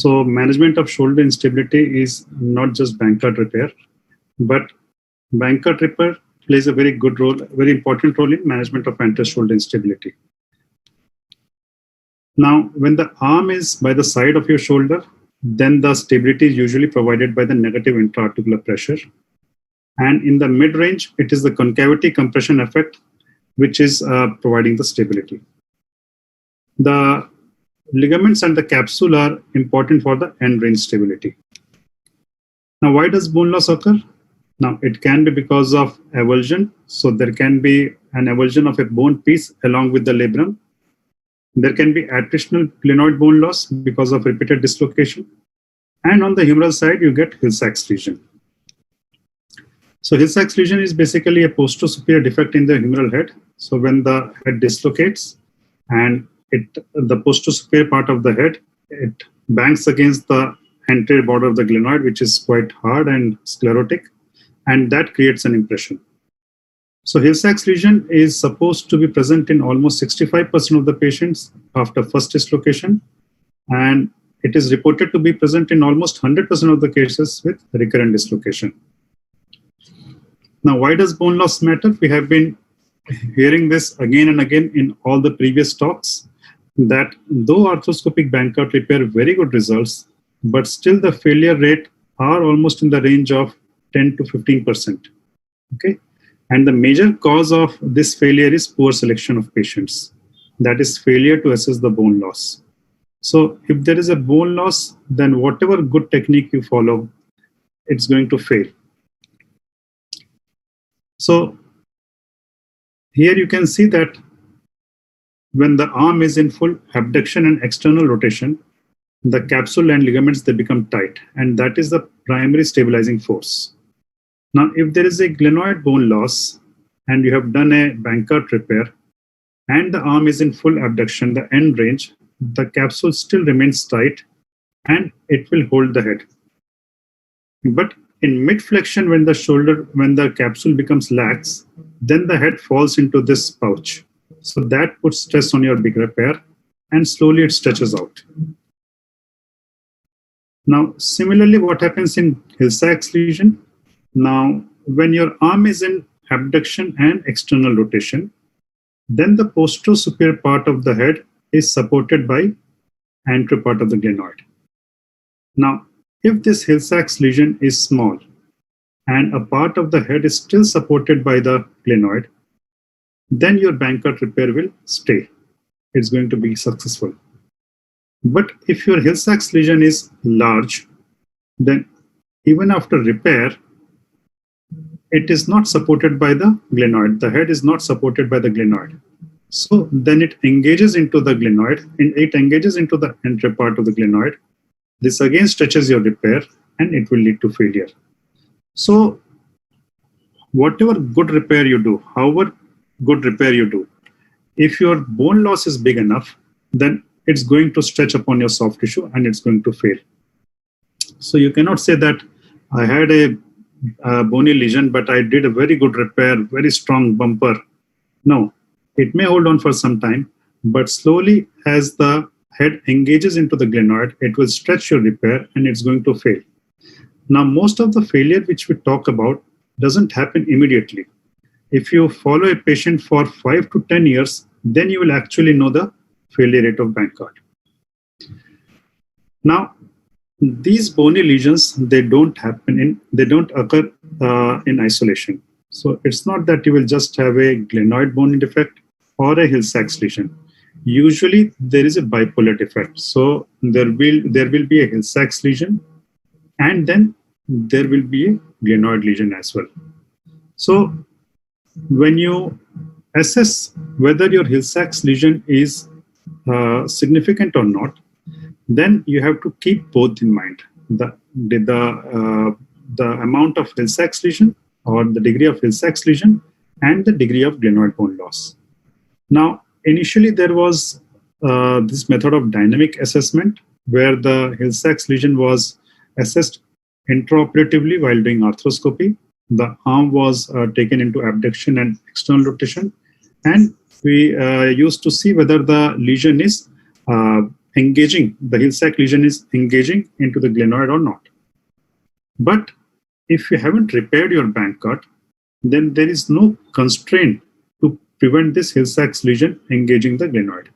So management of shoulder instability is not just Bankart repair, but Bankart repair plays a very good role, very important role in management of anterior shoulder instability. Now, when the arm is by the side of your shoulder, then the stability is usually provided by the negative intra-articular pressure. And in the mid-range, it is the concavity compression effect, which is providing the stability. The ligaments and the capsule are important for the end-range stability. Now, why does bone loss occur? Now, it can be because of avulsion. So there can be an avulsion of a bone piece along with the labrum. There can be attritional glenoid bone loss because of repeated dislocation. And on the humeral side, you get Hill-Sachs lesion. So Hill-Sachs lesion is basically a posterior defect in the humeral head. So when the head dislocates and the posterior part of the head, it bangs against the anterior border of the glenoid, which is quite hard and sclerotic, and that creates an impression. So Hill-Sachs lesion is supposed to be present in almost 65% of the patients after first dislocation, and it is reported to be present in almost 100% of the cases with recurrent dislocation. Now, why does bone loss matter? We have been hearing this again and again in all the previous talks, that though arthroscopic Bankart repair very good results, but still the failure rate are almost in the range of 10 to 15%. Okay. And the major cause of this failure is poor selection of patients. That is failure to assess the bone loss. So if there is a bone loss, then whatever good technique you follow, it's going to fail. So here you can see that when the arm is in full abduction and external rotation, the capsule and ligaments, they become tight, and that is the primary stabilizing force. Now, if there is a glenoid bone loss and you have done a Bankart repair and the arm is in full abduction, the end range, the capsule still remains tight and it will hold the head. But in mid-flexion, when the capsule becomes lax, then the head falls into this pouch. So that puts stress on your big repair and slowly it stretches out. Now, similarly, what happens in Hill-Sachs lesion? Now, when your arm is in abduction and external rotation, then the posterior part of the head is supported by anterior part of the glenoid. Now, if this Hill-Sachs lesion is small and a part of the head is still supported by the glenoid, then your Bankart repair will stay. It's going to be successful. But if your Hill-Sachs lesion is large, then even after repair, it is not supported by the glenoid. The head is not supported by the glenoid. So then it engages into the glenoid, and it engages into the anterior part of the glenoid. This again stretches your repair and it will lead to failure. So whatever good repair you do, however good repair you do, if your bone loss is big enough, then it's going to stretch upon your soft tissue and it's going to fail. So you cannot say that I had a bony lesion, but I did a very good repair, very strong bumper. No, it may hold on for some time, but slowly as the head engages into the glenoid, it will stretch your repair and it's going to fail. Now, most of the failure which we talk about doesn't happen immediately. If you follow a patient for 5 to 10 years, then you will actually know the failure rate of Bankart. Now, these bony lesions, they don't occur in isolation. So it's not that you will just have a glenoid bony defect or a Hill-Sachs lesion. Usually there is a bipolar defect. So there will be a Hill-Sachs lesion and then there will be a glenoid lesion as well. So when you assess whether your Hill-Sachs lesion is significant or not, then you have to keep both in mind. The amount of Hill-Sachs lesion or the degree of Hill-Sachs lesion and the degree of glenoid bone loss. Now, initially there was this method of dynamic assessment where the Hill-Sachs lesion was assessed intraoperatively while doing arthroscopy. The arm was taken into abduction and external rotation, and we used to see whether the lesion is engaging, the heel sac lesion is engaging into the glenoid or not. But if you haven't repaired your bank cut, then there is no constraint to prevent this heel sac lesion engaging the glenoid.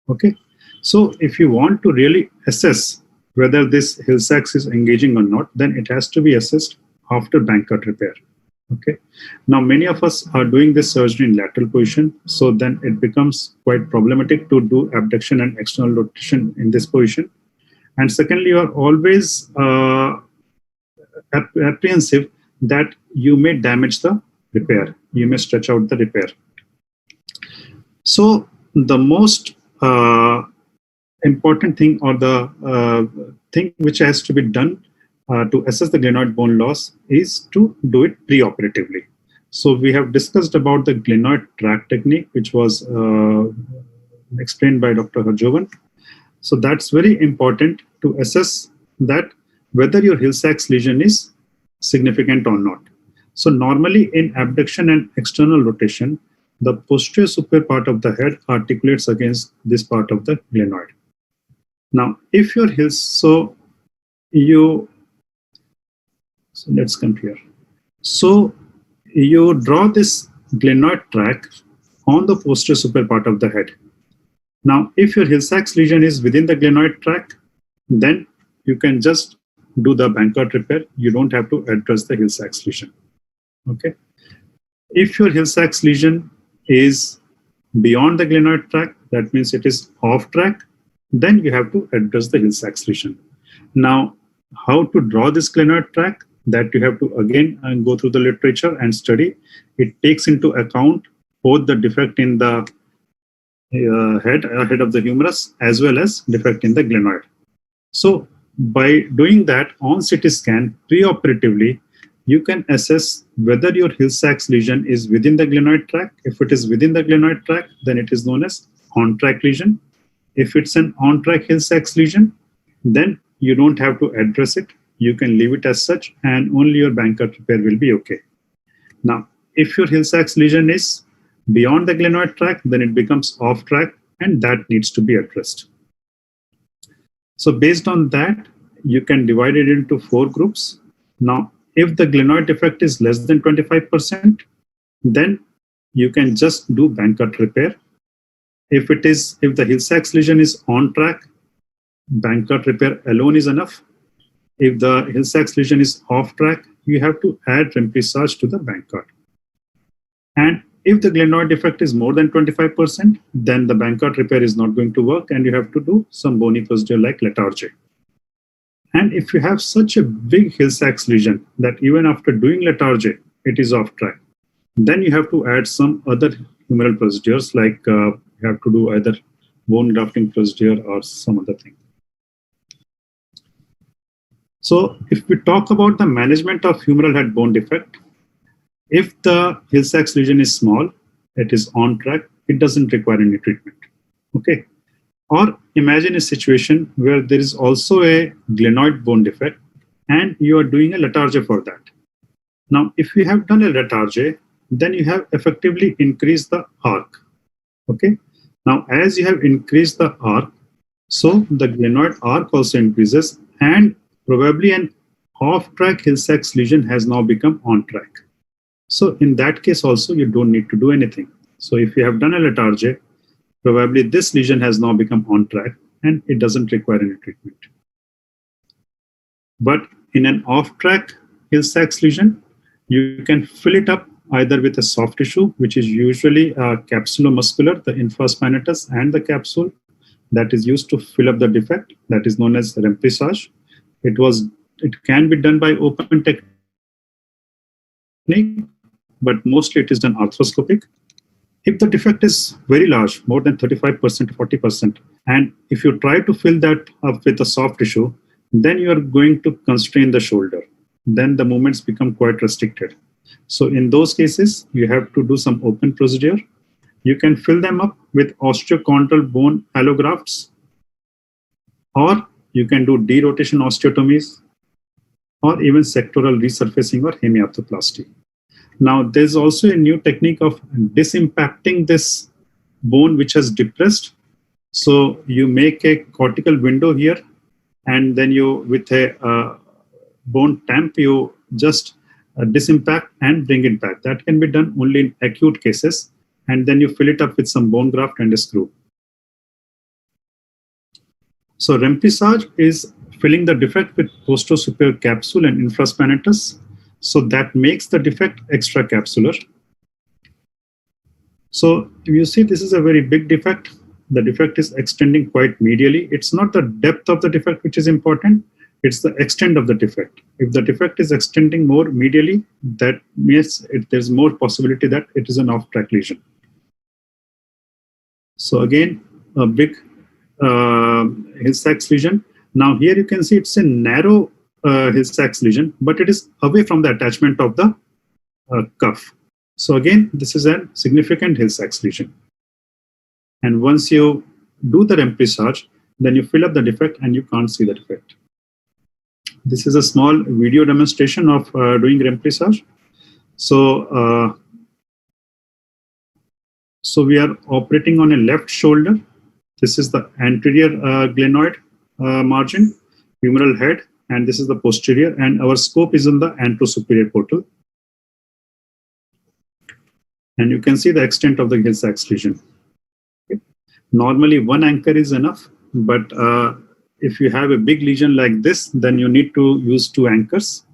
Okay, so if you want to really assess whether this heel sac is engaging or not, then it has to be assessed after bank cut repair. Okay, now many of us are doing this surgery in lateral position, so then it becomes quite problematic to do abduction and external rotation in this position. And secondly, you are always apprehensive that you may damage the repair, you may stretch out the repair. So the most important thing, or the thing which has to be done to assess the glenoid bone loss, is to do it preoperatively. So we have discussed about the glenoid track technique, which was explained by Dr. Harjovan. So that's very important to assess that whether your heel sac lesion is significant or not. So normally in abduction and external rotation, the posterior superior part of the head articulates against this part of the glenoid. Now, if your heel, so let's come here. So you draw this glenoid track on the posterior superior part of the head. Now, if your heel sac lesion is within the glenoid track, then you can just do the bank cut repair. You don't have to address the heel sac lesion. Okay. If your heel sac lesion is beyond the glenoid track, that means it is off track, then you have to address the heel sac lesion. Now, how to draw this glenoid track? That you have to again go through the literature and study. It takes into account both the defect in the head of the humerus as well as defect in the glenoid. So by doing that on CT scan preoperatively, you can assess whether your heel sac lesion is within the glenoid tract. If it is within the glenoid tract, then it is known as on-track lesion. If it's an on-track heel sac lesion, then you don't have to address it. You can leave it as such, and only your bank cut repair will be okay. Now, if your heel sac lesion is beyond the glenoid tract, then it becomes off track, and that needs to be addressed. So based on that, you can divide it into 4 groups. Now, if the glenoid defect is less than 25%, then you can just do bank cut repair. If the heel sac lesion is on track, bank cut repair alone is enough. If the heel sac lesion is off track, you have to add remplissage to the bank cut. And if the glenoid defect is more than 25%, then the bank cut repair is not going to work, and you have to do some bony procedure like letarge. And if you have such a big heel sac lesion that even after doing letarge, it is off track, then you have to add some other humeral procedures, like you have to do either bone grafting procedure or some other thing. So if we talk about the management of humeral head bone defect, if the heel sac lesion is small, it is on track, it doesn't require any treatment. Okay. Or imagine a situation where there is also a glenoid bone defect and you are doing a letarge for that. Now, if you have done a letarge, then you have effectively increased the arc. Okay. Now, as you have increased the arc, so the glenoid arc also increases, and probably an off-track heel sac lesion has now become on track. So in that case also, you don't need to do anything. So if you have done a letarge, probably this lesion has now become on track and it doesn't require any treatment. But in an off-track heel sac lesion, you can fill it up either with a soft tissue, which is usually capsulomuscular, the infraspinatus and the capsule that is used to fill up the defect, that is known as remplissage. It can be done by open technique, but mostly it is done arthroscopic. If the defect is very large, more than 35% to 40%, and if you try to fill that up with a soft tissue, then you are going to constrain the shoulder. Then the movements become quite restricted. So in those cases, you have to do some open procedure. You can fill them up with osteochondral bone allografts, or you can do derotation osteotomies, or even sectoral resurfacing or hemiarthroplasty. Now, there's also a new technique of disimpacting this bone which has depressed So you make a cortical window here, and then you, with a bone tamp, you just disimpact and bring it back. That can be done only in acute cases, and then you fill it up with some bone graft and a screw. So remplissage is filling the defect with postero-superior capsule and infraspinatus. So that makes the defect extracapsular. So you see, this is a very big defect. The defect is extending quite medially. It's not the depth of the defect which is important, it's the extent of the defect. If the defect is extending more medially, that means there's more possibility that it is an off-track lesion. So again, a big Hill-Sachs lesion. Now here you can see it's a narrow Hill-Sachs lesion, but it is away from the attachment of the cuff. So again, this is a significant Hill-Sachs lesion. And once you do the remplissage, then you fill up the defect and you can't see the defect. This is a small video demonstration of doing remplissage. So, so we are operating on a left shoulder. This is the anterior glenoid margin, humeral head, and this is the posterior, and our scope is on the anterosuperior portal. And you can see the extent of the Hill-Sachs lesion. Okay. Normally one anchor is enough, but if you have a big lesion like this, then you need to use 2 anchors.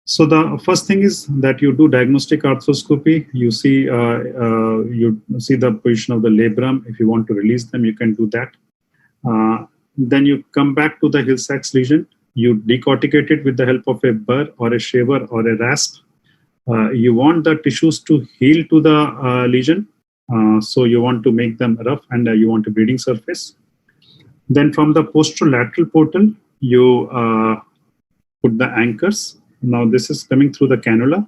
So the first thing is that you do diagnostic arthroscopy. You see the position of the labrum. If you want to release them, you can do that. Then you come back to the Hill-Sachs lesion. You decorticate it with the help of a burr or a shaver or a rasp. You want the tissues to heal to the lesion. So you want to make them rough, and you want a bleeding surface. Then from the posterolateral portal, you put the anchors. Now this is coming through the cannula.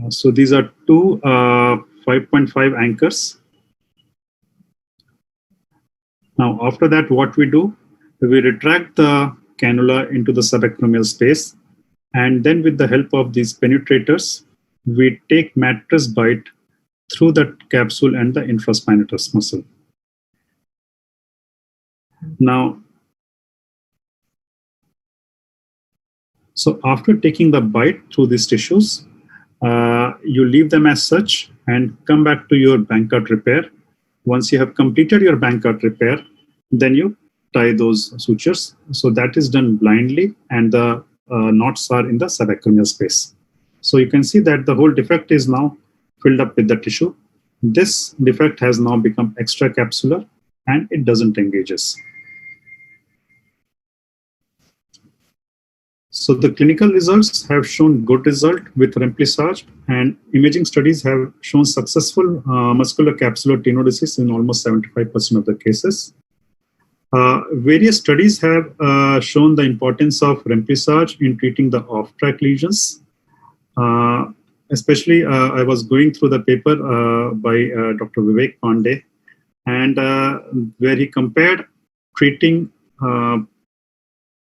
So these are 2 5.5 anchors. Now after that, what we do, we retract the cannula into the subacromial space, and then with the help of these penetrators, we take mattress bite through the capsule and the infraspinatus muscle. Now, so after taking the bite through these tissues, you leave them as such and come back to your Bankart repair. Once you have completed your Bankart repair, then you tie those sutures. So that is done blindly, and the knots are in the subacromial space. So you can see that the whole defect is now filled up with the tissue. This defect has now become extracapsular and it doesn't engages. So the clinical results have shown good result with remplissage, and imaging studies have shown successful muscular capsular tenodesis in almost 75% of the cases. Various studies have shown the importance of remplissage in treating the off-track lesions. Especially, I was going through the paper by Dr. Vivek Pandey, and where he compared treating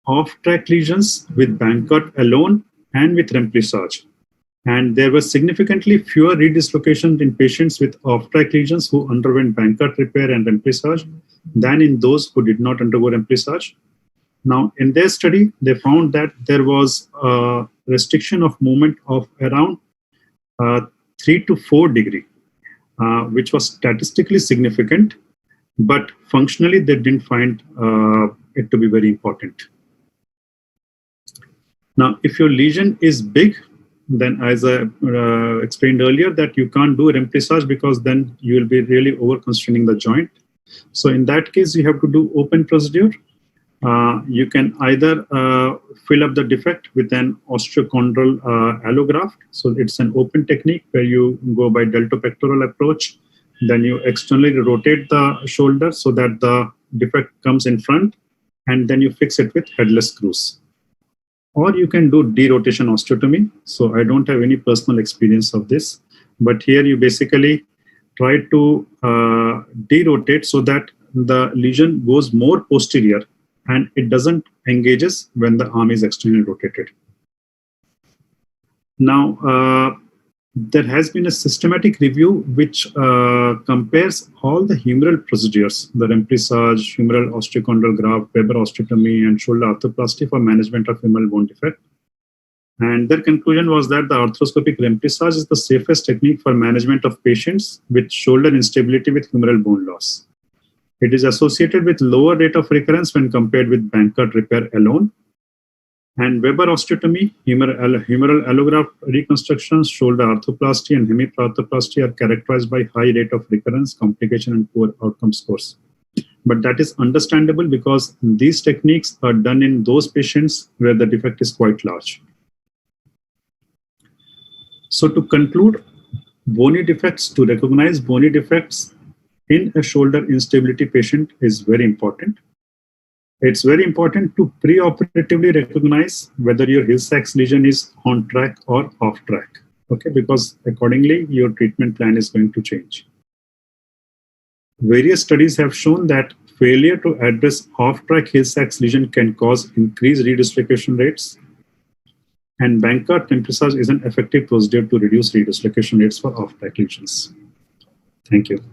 off-track lesions with Bankart alone and with remplissage. And there were significantly fewer redislocations in patients with off-track lesions who underwent Bankart repair and remplissage than in those who did not undergo remplissage. Now, in their study, they found that there was a restriction of movement of around 3 to 4 degrees, which was statistically significant, but functionally they didn't find it to be very important. Now, if your lesion is big, then as I explained earlier, that you can't do remplissage because then you will be really over-constraining the joint. So in that case, you have to do open procedure. You can either fill up the defect with an osteochondral allograft. So it's an open technique where you go by deltopectoral approach. Then you externally rotate the shoulder so that the defect comes in front, and then you fix it with headless screws. Or you can do derotation osteotomy. So I don't have any personal experience of this, but here you basically try to derotate so that the lesion goes more posterior and it doesn't engages when the arm is externally rotated. Now, there has been a systematic review which compares all the humeral procedures, the remplissage, humeral osteochondral graft, Weber osteotomy, and shoulder arthroplasty for management of humeral bone defect. And their conclusion was that the arthroscopic remplissage is the safest technique for management of patients with shoulder instability with humeral bone loss. It is associated with lower rate of recurrence when compared with Bankart repair alone. And Weber osteotomy, humeral allograft reconstructions, shoulder arthroplasty, and hemiarthroplasty are characterized by high rate of recurrence, complication, and poor outcome scores. But that is understandable because these techniques are done in those patients where the defect is quite large. So to conclude, bony defects, to recognize bony defects in a shoulder instability patient is very important. It's very important to preoperatively recognize whether your Hill-Sachs lesion is on track or off track, okay? Because accordingly, your treatment plan is going to change. Various studies have shown that failure to address off-track Hill-Sachs lesion can cause increased redislocation rates, and Bankart remplissage is an effective procedure to reduce redislocation rates for off-track lesions. Thank you.